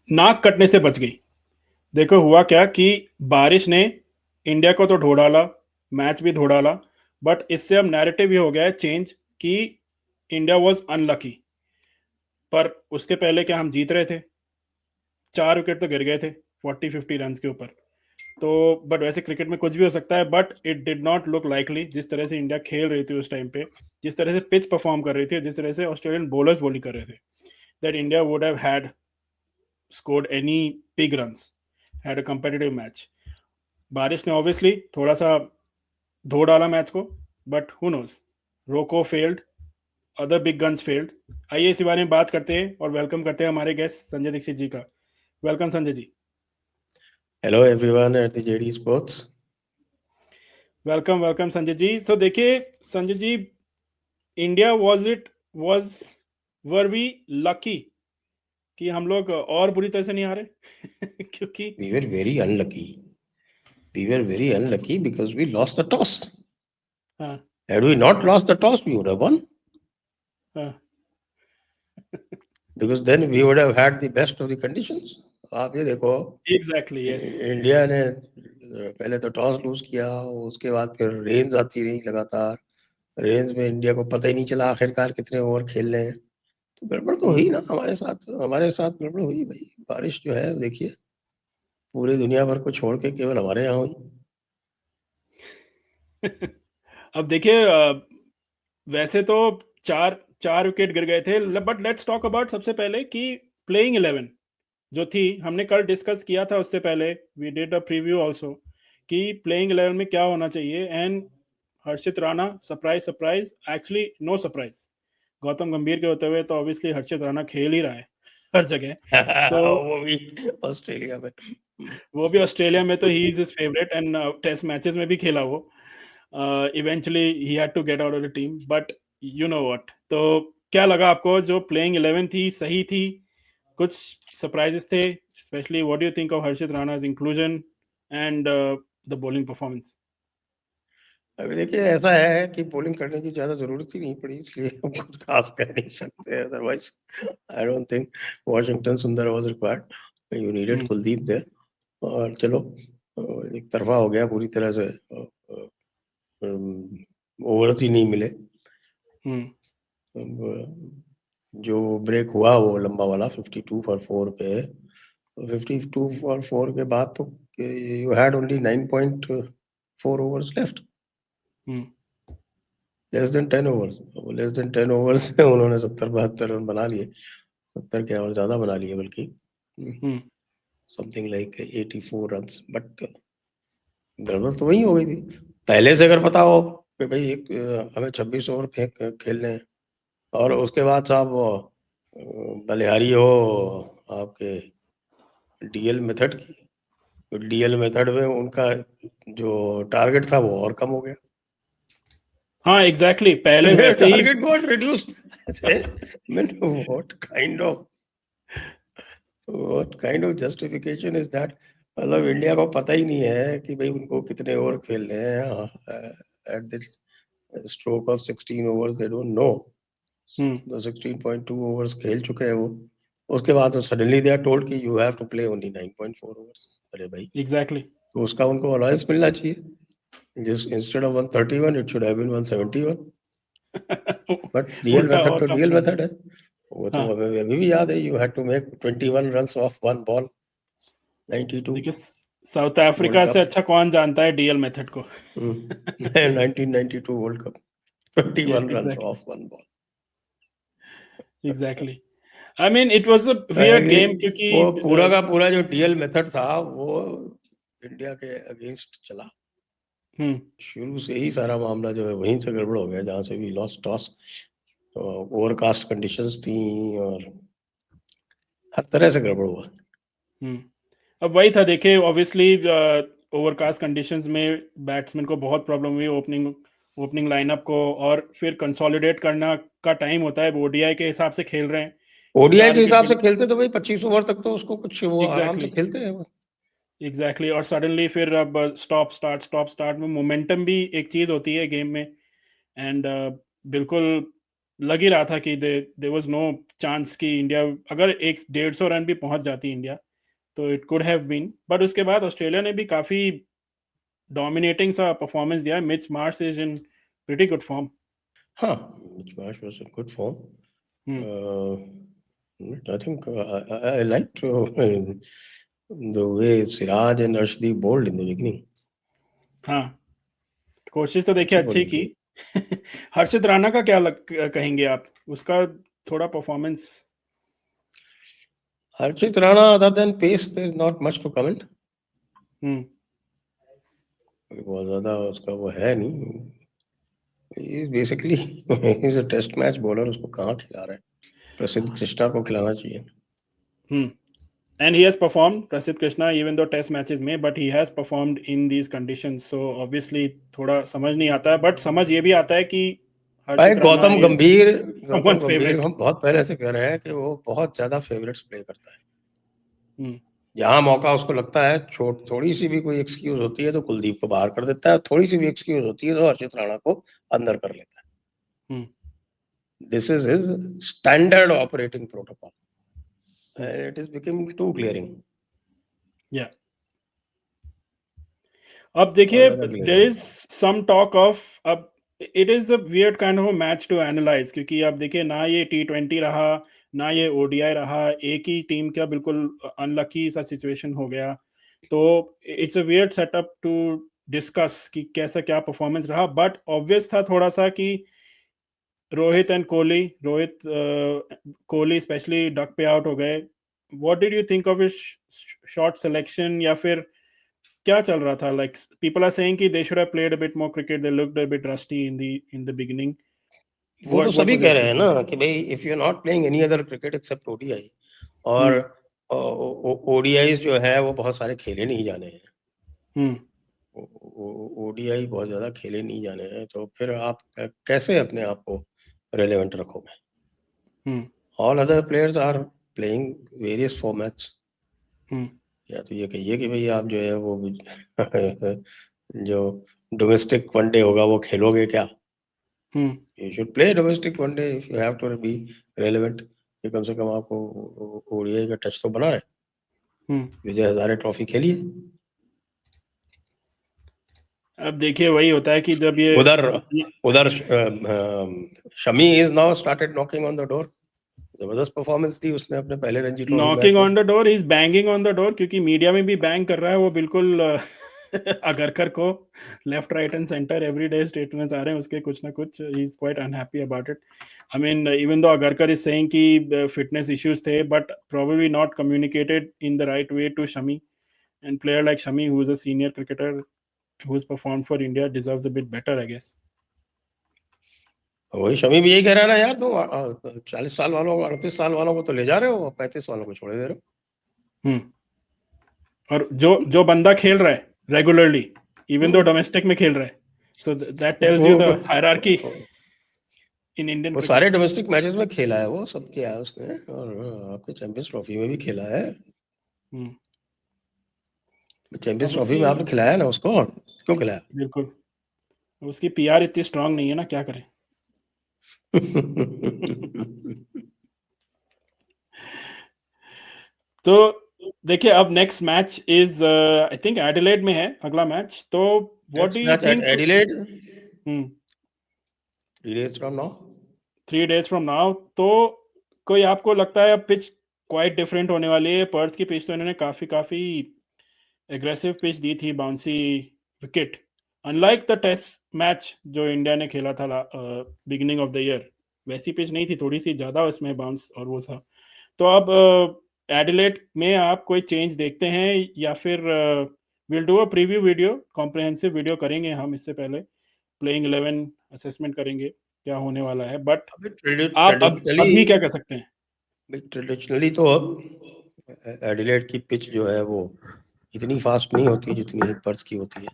नाक कटने से बच गई। देखो हुआ क्या कि बारिश ने इंडिया को तो धो डाला, मैच भी धो डाला, बट इससे अब नैरेटिव ये हो गया है चेंज कि इंडिया वाज़ अनलकी। पर उसके पहले क्या हम जीत रहे थे? 4 विकेट तो गिर गए थे 40-50 रन्स के ऊपर। तो बट वैसे क्रिकेट में कुछ भी हो सकता है, but it did not look likely जिस तरह से इंडिया खेल रही थी उस टाइम पे, जिस तरह से पिच परफॉर्म कर रही थी, जिस तरह से ऑस्ट्रेलियन बॉलर्स बॉलिंग कर रहे थे, that India would have had scored any big runs, had a competitive match. बारिश ने ऑब्वियसली थोड़ा-सा धो डाला मैच को, बट हू नोज़? रोको failed, other big guns failed. आइए इसी बारे में बात करते हैं और वेलकम करते हैं हमारे गेस्ट संजय दीक्षित जी का। Welcome Sanjay ji. Hello everyone at the JD Sports. Welcome, welcome Sanjay ji. So देखिए Sanjay ji, India was were we lucky कि हम लोग और बुरी तरह से नहीं हारे? क्योंकि We were very unlucky. We were very unlucky because we lost the toss. हाँ, Had we not lost the toss, we would have won. हाँ, Because then we would have had the best of the conditions. आप ये देखो, exactly yes. India ने पहले तो toss loose किया, उसके बाद फिर रेंज आती रही लगातार। रेंज में इंडिया को पता ही नहीं चला आखिरकार कितने ओवर खेलने हैं। तो गड़बड़ तो हुँ। हुई ना हमारे साथ गड़बड़ हुई भाई। बारिश जो है देखिए, पूरी दुनिया भर को छोड़ के केवल हमारे यहाँ हुई। अब देखिए वैसे तो 4 विकेट गिर गए थे, बट लेट्स टॉक अबाउट सबसे पहले कि प्लेइंग 11 जो थी, हमने कल डिस्कस किया था उससे पहले, we did a preview also कि प्लेइंग 11 में क्या होना चाहिए and Harshit Rana surprise surprise actually no surprise. Gautam Gambhir के होते हुए तो ऑब्वियसली हर्षित राणा खेल ही रहा है हर जगह। सो वो भी ऑस्ट्रेलिया में। वो भी ऑस्ट्रेलिया में तो he is his favourite and test matches में भी खेला वो। Eventually he had to get out of the team, but you know what, तो क्या लगा आपको जो प्लेइंग 11 थी, सही थी? कुछ सरप्राइजेस थे? Specially what do you think of Harshit Rana's inclusion and the bowling performance? अभी देखिए ऐसा है कि बॉलिंग करने की ज़्यादा ज़रूरत ही नहीं पड़ी, इसलिए हम कुछ खास कह नहीं सकते। Otherwise I don't think Washington Sundar was required. You needed hmm, Kuldeep there. और चलो, एक तरफा हो गया पूरी तरह से। ओवर्स ही नहीं मिले। हुँ। अब जो ब्रेक हुआ वो लंबा वाला 52 फॉर 4 पे, 52 फॉर 4 के बाद तो you had only 9.4 overs left. Hmm, less than 10 overs. Less than 10 overs में उन्होंने 70-72 रन बना लिए। 70 क्या और ज्यादा बना लिए बल्कि, hmm. Something like 84 runs. But गड़बड़ तो वही हो गई थी। पहले से अगर पता हो कि भाई हमें 26 ओवर फेंक खेलने हैं, और उसके बाद साहब बलिहारी हो आपके डीएल मेथड की, तो डीएल मेथड में उनका जो टारगेट था वो और कम हो गया। हाँ, एग्ज़ैक्टली पहले Their वैसे ही target got reduced. I say, man, what kind of justification is that? मतलब इंडिया को पता ही नहीं है कि भाई उनको कितने ओवर खेलने हैं। At this stroke of 16 overs they don't know. Hmm, तो 16.2 ओवर्स खेल चुके हैं वो। उसके बाद तो सडनली दे आर टोल्ड कि you have to play only 9.4 overs. अरे भाई, एग्ज़ैक्टली। तो उसका उनको अलाउंस मिलना चाहिए। जिस instead of 131 it should have been 171। But DL उल्टा मेथड और तो कम डीएल कर दिया। मेथड है। वो तो हाँ, हमें अभी भी याद है, you had to make 21 runs of one ball. 92 देखिए साउथ वर्ल्ड अफ्रीका से कप। अच्छा कौन जानता है डीएल मेथड को? 1992 World Cup. Yes, 21 runs exactly, of one ball. Exactly. I mean it was a है वियर्ड कि गेम क्योंकि वो पूरा का पूरा जो डीएल मेथड था वो इंडिया के अगेंस्ट चला। हुँ। शुरू से ही सारा मामला जो है वहीं से गड़बड़ हो गया, जहाँ से भी लॉस्ट टॉस। तो ओवरकास्ट कंडीशंस थी और हर तरह से गड़बड़ हुआ। हुँ। अब वही था देखिए ऑब्वियसली ओवरकास्ट कंडीशंस में बैट्समैन को बहुत प्रॉब्लम हुई ओपनिंग ओपनिंग लाइनअप को, और फिर कंसोलिडेट करना का टाइम होता है, ओडीआई के हिसाब से खेल रहे हैं, तो ओडीआई 4 के विकेट हिसाब से गिर खेलते तो भाई 25 ओवर तक तो उसको कुछ वो आराम से एग्ज़ैक्टली, खेलते हैं वो। एग्ज़ैक्टली, और सडनली फिर अब स्टॉप स्टार्ट में मोमेंटम भी एक चीज़ होती है गेम में, एंड बिल्कुल लग ही रहा था कि देयर वाज नो चांस कि इंडिया अगर एक 150 रन भी पहुंच जाती इंडिया तो it could have been, but उसके बाद ऑस्ट्रेलिया ने भी काफी डोमिनेटिंग सा परफॉर्मेंस दिया। Mitch Marsh is in pretty good form. हाँ, Mitch Marsh was in good form. I think I liked the way Siraj and Arshdeep bowled in the beginning. हाँ, कोशिश तो देखिए अच्छी अच्छी बॉलिंग की। की। हर्षित राणा का क्या कहेंगे आप, उसका थोड़ा performance? Harshit Rana, other than pace, there is not much to comment. Hmm बहुत ज़्यादा उसका वो है नहीं। Basically is a test match bowler, उसको कहाँ खिला रहा है? प्रसिद्ध कृष्णा को खिलाना चाहिए। हम्म and he has performed, Prasidh Krishna, even though test matches में, but he has performed in these conditions, so obviously थोड़ा समझ नहीं आता है, but समझ ये भी आता है कि भाई हर्षित राणा गौतम is गंभीर someone's favorite। हम बहुत पहले से कह रहे हैं कि वो बहुत ज्यादा फेवरेट्स प्ले करता है। हम्म जहां मौका उसको लगता है, थोड़ी सी भी कोई एक्सक्यूज होती है तो कुलदीप को बाहर कर देता है, थोड़ी सी भी एक्सक्यूज होती है तो हर्षित राणा को अंदर कर लेता है। Hmm this is his standard operating protocol and it is becoming to clearing. या अब बहुत देखिए, ज्यादा देर clearing. Is some talk of, अब it is a weird kind of match to analyse, क्योंकि अब देखिए ना ये T20 रहा ना ये ODI रहा, एक ही टीम का बिल्कुल अनलकी सा सिचुएशन हो गया। तो it's a weird setup to discuss कि कैसा क्या परफॉर्मेंस रहा, बट ऑब्वियस था थोड़ा सा कि Rohit and Kohli, Rohit Kohli specially duck पे आउट हो गए। What did you think of इस शॉट सिलेक्शन, या फिर क्या चल रहा था? लाइक पीपल आर सेइंग कि they should have played a bit more cricket, they looked a bit rusty in the beginning. वो तो व्हाट सभी वाज योर कह रहे हैं असेसमेंट? ना कि भाई if you are not playing any other cricket except ODI, और हम्म ओडीआई जो है वो बहुत सारे खेले नहीं जाने हैं। हम्म ओडीआई बहुत ज्यादा खेले नहीं जाने हैं, तो फिर आप कैसे अपने आप को रेलेवेंट रखोगे? Hmm all other players are playing various formats. Hmm या तो ये कहिए कि भाई आप जो है वो जो डोमेस्टिक वनडे होगा वो खेलोगे क्या? Hmm you should play domestic one day if you have to be relevant, कि कम से कम आपको ओडीआई का टच तो बना रहे। हम्म विजय हजारे ट्रॉफी खेलिए। अब देखिए वही होता है कि जब ये उधर अपनी उधर Shami is now started knocking on the door. जबरदस्त परफॉर्मेंस दी उसने अपने पहले रणजी ट्रॉफी मैच नॉकिंग में। On the door, is banging on the door, क्योंकि मीडिया में भी बैंग कर रहा है वो बिल्कुल। अगरकर को left right and centre every day statements आ रहे हैं उसके, कुछ ना कुछ। He is quite unhappy about it. I mean even though Agarkar is saying कि फिटनेस इश्यूज थे, but probably not communicated in the right way to Shami, and player like Shami, who is a senior cricketer who has performed for India, deserves a bit better, I guess. वही शमी भी यही कह रहा है ना यार, तुम 40 साल वालों, 38 साल वालों को तो ले जा रहे हो, 35 वालों को छोड़ दे रहे हो। हम्म और जो जो बंदा खेल रहा है रेगुलरली, इवन दो डोमेस्टिक में खेल रहा है, सो दैट टेल्स वो you the hierarchy in Indian वो क्रिकेट। सारे डोमेस्टिक मैचेस में खेला है, वो सब किया है उसने, और आपके चैंपियंस ट्रॉफी में भी खेला है। हम्म चैंपियंस अब ट्रॉफी उसकी, में आपने खिलाया ना उसको, क्यों खिलाया? बिल्कुल, उसकी PR इतनी स्ट्रांग नहीं है ना, क्या करें। तो देखिए, अब next match is I think Adelaide में है अगला मैच, तो what do next you match at think? Adelaide hmm 3 days from now। 3 days from now, तो कोई आपको लगता है अब पिच क्वाइट डिफरेंट होने वाली है? पर्थ की पिच तो इन्होंने काफी काफी एग्रेसिव पिच दी थी, bouncy wicket, unlike the test match जो इंडिया ने खेला था बिगिनिंग ऑफ द ईयर। वैसी पिच नहीं थी, थोड़ी सी ज्यादा उसमें बाउंस और वो था। तो अब एडिलेड में आप कोई चेंज देखते हैं, या फिर will do a preview video, comprehensive video करेंगे हम इससे पहले, प्लेइंग 11 असेसमेंट करेंगे क्या होने वाला है, बट अभी आप अब ट्रेडिशनली अभी क्या कर सकते हैं? ट्रेडिशनली तो एडिलेड की पिच जो है वो इतनी फास्ट नहीं होती जितनी पर्थ की होती है,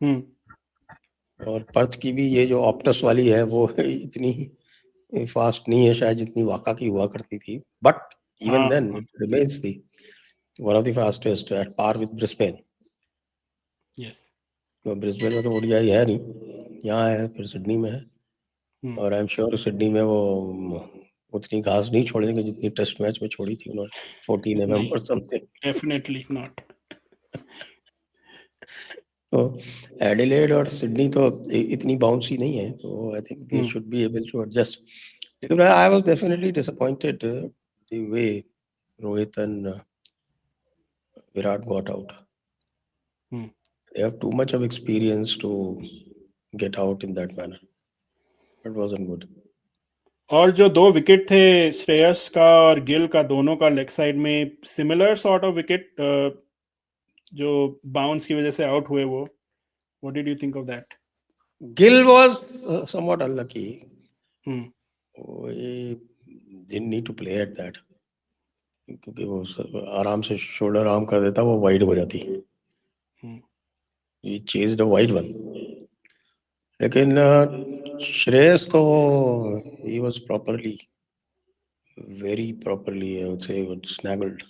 हम्म और पर्थ की भी ये जो ऑप्टस वाली है वो इतनी फास्ट नहीं है शायद जितनी वाका की हुआ करती थी, बट इवन हाँ देन हाँ, it remains the one of the fastest at par with Brisbane. Yes. Brisbane में तो ओडीआई है नहीं, यहाँ है, फिर सिडनी में है। और आई एम श्योर सिडनी में वो उतनी घास नहीं छोड़ेंगे जितनी टेस्ट मैच में छोड़ी थी उन्होंने 14 mm नहीं, और समथिंग। Definitely not. तो एडिलेड और सिडनी तो इतनी बाउंसी नहीं है, तो I think they should be able to adjust. लेकिन I was definitely disappointed the way Rohit and Virat got out. They have too much of experience to get out in that manner. It wasn't good. और जो 2 wicket थे श्रेयस का और गिल का, दोनों का leg side में सिमिलर सॉर्ट ऑफ विकेट जो बाउंस की वजह से आउट हुए, वो what did you think of that? Gill was somewhat unlucky. Hmm He didn't need to play at that, क्योंकि वो आराम से शोल्डर आर्म कर देता, वो वाइड हो जाती। He chased a wide one. लेकिन श्रेयस तो he was properly, very properly, I would say, snaggled.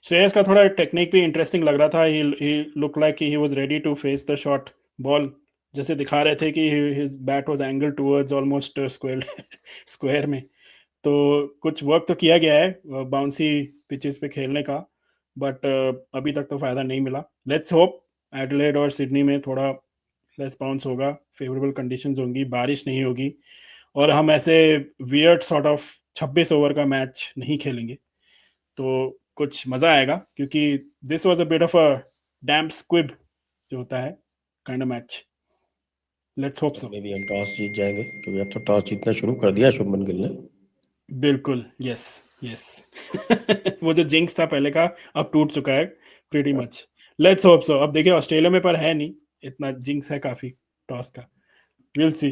Shreyas का थोड़ा टेक्निक भी इंटरेस्टिंग लग रहा था। He look like he was ready to face the short ball, जैसे दिखा रहे थे कि his bat was angle towards almost square में। तो कुछ वर्क तो किया गया है बाउंसी पिचेस पे खेलने का, बट अभी तक तो फ़ायदा नहीं मिला। लेट्स होप एडिलेड और सिडनी में थोड़ा लेस बाउंस होगा, फेवरेबल कंडीशंस होंगी, बारिश नहीं होगी, और हम ऐसे वियर्ड सॉर्ट ऑफ 26 ओवर का मैच नहीं खेलेंगे, तो कुछ मज़ा आएगा, क्योंकि this was a bit of a damp squib जो होता है kind of match. Let's hope so. Maybe हम टॉस जीत जाएंगे, क्योंकि अब तो टॉस जीतना शुरू कर दिया शुभमन गिल ने। बिल्कुल, यस यस। वो जो जिंक्स था पहले का, अब टूट चुका है प्रीटी मच। लेट्स होप सो। अब देखिए ऑस्ट्रेलिया में पर है नहीं इतना जिंक्स, है काफ़ी टॉस का। Will see.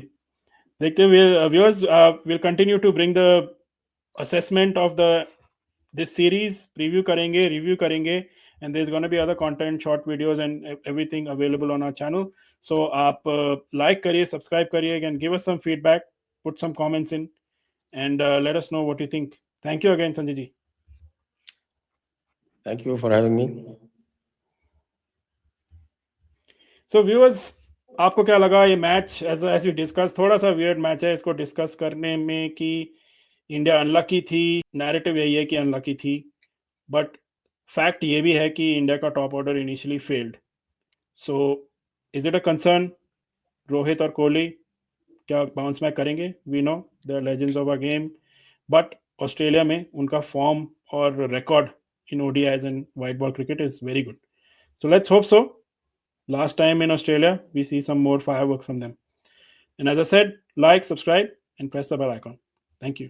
देखते हैं। Viewers will continue to bring the assessment of this series, preview करेंगे, review करेंगे, and there's gonna be other content, short videos and everything available on our channel. So आप like करिए, subscribe करिए, and give us some feedback, put some comments in, and let us know what you think. Thank you again, Sanjay ji. Thank you for having me. So viewers, आपको क्या लगा ये match? As we discuss, थोड़ा सा weird match है इसको discuss करने में, कि इंडिया अनलकी थी। नैरेटिव यही है कि अनलकी थी, बट फैक्ट ये भी है कि इंडिया का top order initially failed. So is it a concern? Rohit और कोहली क्या बाउंस बैक करेंगे? We know they are legends of a game, but Australia में उनका फॉर्म और record in ODIs and white ball cricket is very good. So let's hope so. Last time in Australia, we see some more fireworks from them. And as I said, like, subscribe, and press the bell icon. Thank you.